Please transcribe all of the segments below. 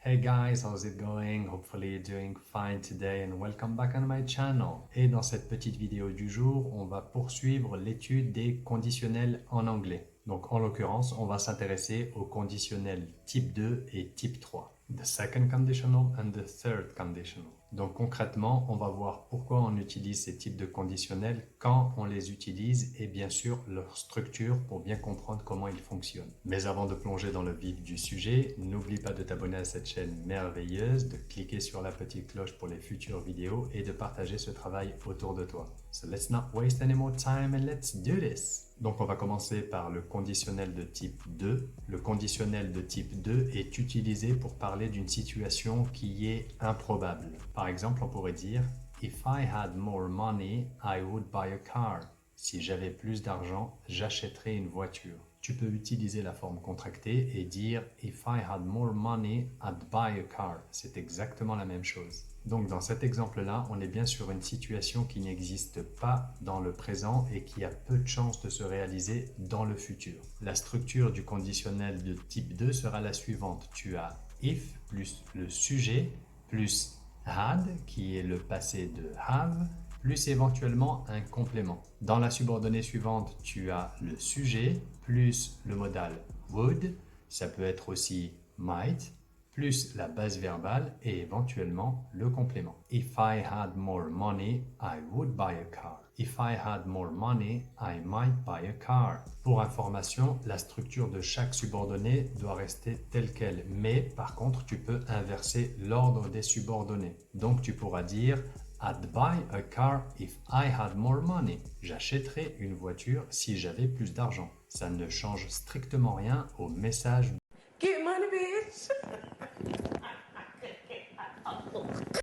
Hey guys, how's it going? Hopefully you're doing fine today and welcome back on my channel. Et dans cette petite vidéo du jour, on va poursuivre l'étude des conditionnels en anglais. Donc en l'occurrence, on va s'intéresser aux conditionnels type 2 et type 3. The second conditional and the third conditional. Donc concrètement, on va voir pourquoi on utilise ces types de conditionnels, quand on les utilise et bien sûr leur structure pour bien comprendre comment ils fonctionnent. Mais avant de plonger dans le vif du sujet, n'oublie pas de t'abonner à cette chaîne merveilleuse, de cliquer sur la petite cloche pour les futures vidéos et de partager ce travail autour de toi. So let's not waste any more time and let's do this! Donc on va commencer par le conditionnel de type 2. Le conditionnel de type 2 est utilisé pour parler d'une situation qui est improbable. Par exemple, on pourrait dire « If I had more money, I would buy a car ». Si j'avais plus d'argent, j'achèterais une voiture. Tu peux utiliser la forme contractée et dire « If I had more money, I'd buy a car ». C'est exactement la même chose. Donc dans cet exemple-là, on est bien sur une situation qui n'existe pas dans le présent et qui a peu de chances de se réaliser dans le futur. La structure du conditionnel de type 2 sera la suivante. Tu as if plus le sujet plus had, qui est le passé de have, plus éventuellement un complément. Dans la subordonnée suivante, tu as le sujet plus le modal would, ça peut être aussi might, plus la base verbale et éventuellement le complément. If I had more money, I would buy a car. If I had more money, I might buy a car. Pour information, la structure de chaque subordonnée doit rester telle qu'elle, mais par contre, tu peux inverser l'ordre des subordonnées. Donc tu pourras dire I'd buy a car if I had more money. J'achèterais une voiture si j'avais plus d'argent. Ça ne change strictement rien au message. Get money, bitch!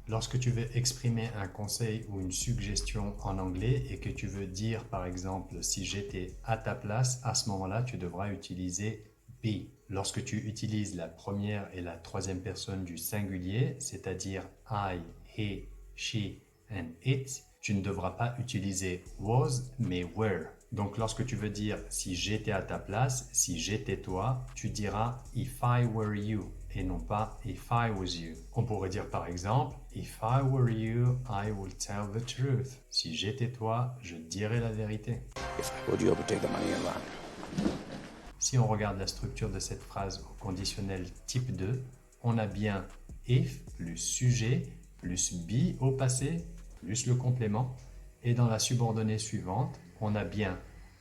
Lorsque tu veux exprimer un conseil ou une suggestion en anglais et que tu veux dire par exemple si j'étais à ta place, à ce moment-là tu devras utiliser be. Lorsque tu utilises la première et la troisième personne du singulier, c'est-à-dire I, he, she and it, tu ne devras pas utiliser was mais were. Donc lorsque tu veux dire si j'étais à ta place, si j'étais toi, tu diras if I were you et non pas if I was you. On pourrait dire par exemple if I were you, I would tell the truth. Si j'étais toi, je dirais la vérité. If I were you, I would take the money and run. Si on regarde la structure de cette phrase au conditionnel type 2, on a bien if plus sujet plus be au passé plus le complément. Et dans la subordonnée suivante, on a bien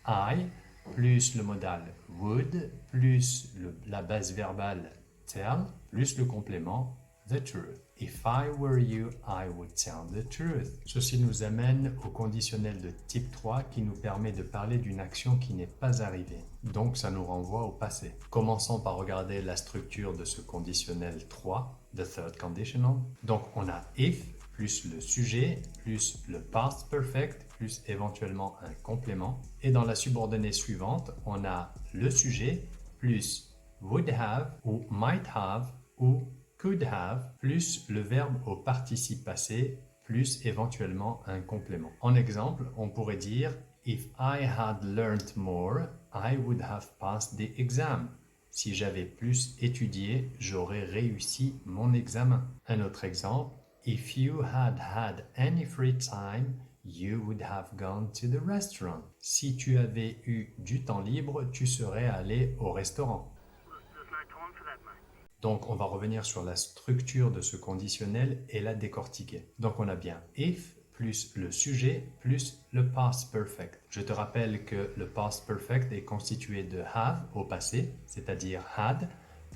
I plus le modal would plus la base verbale tell plus le complément the truth. If I were you, I would tell the truth. Ceci nous amène au conditionnel de type 3 qui nous permet de parler d'une action qui n'est pas arrivée. Donc ça nous renvoie au passé. Commençons par regarder la structure de ce conditionnel 3, the third conditional. Donc on a if plus le sujet, plus le past perfect, plus éventuellement un complément. Et dans la subordonnée suivante, on a le sujet, plus would have ou might have ou could have, plus le verbe au participe passé, plus éventuellement un complément. En exemple, on pourrait dire « If I had learned more, I would have passed the exam ». Si j'avais plus étudié, j'aurais réussi mon examen. Un autre exemple, If you had had any free time, you would have gone to the restaurant. Si tu avais eu du temps libre, tu serais allé au restaurant. Donc, on va revenir sur la structure de ce conditionnel et la décortiquer. Donc, on a bien if plus le sujet plus le past perfect. Je te rappelle que le past perfect est constitué de have au passé, c'est-à-dire had,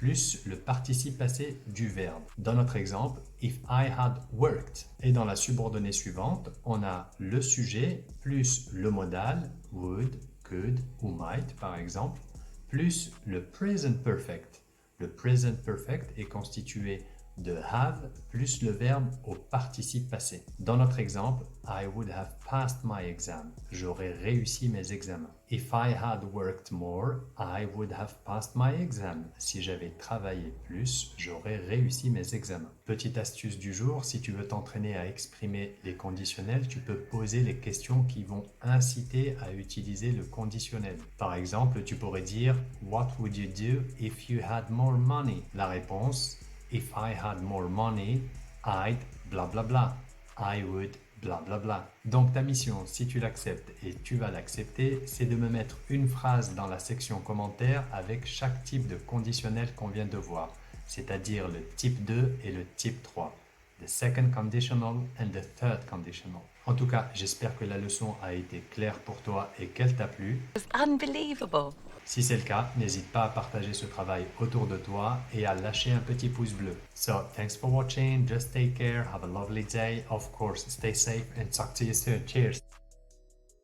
plus le participe passé du verbe. Dans notre exemple, if I had worked. Et dans la subordonnée suivante, on a le sujet plus le modal would, could ou might par exemple, plus le present perfect. Le present perfect est constitué de have plus le verbe au participe passé. Dans notre exemple, I would have passed my exam. J'aurais réussi mes examens. If I had worked more, I would have passed my exam. Si j'avais travaillé plus, j'aurais réussi mes examens. Petite astuce du jour, si tu veux t'entraîner à exprimer les conditionnels, tu peux poser les questions qui vont inciter à utiliser le conditionnel. Par exemple, tu pourrais dire What would you do if you had more money? La réponse If I had more money, I'd bla bla bla. I would bla bla bla. Donc ta mission, si tu l'acceptes et tu vas l'accepter, c'est de me mettre une phrase dans la section commentaires avec chaque type de conditionnel qu'on vient de voir, c'est-à-dire le type 2 et le type 3. The second conditional and the third conditional. En tout cas, j'espère que la leçon a été claire pour toi et qu'elle t'a plu. It was unbelievable. Si c'est le cas, n'hésite pas à partager ce travail autour de toi et à lâcher un petit pouce bleu. So, thanks for watching, just take care, have a lovely day, of course, stay safe and talk to you soon. Cheers!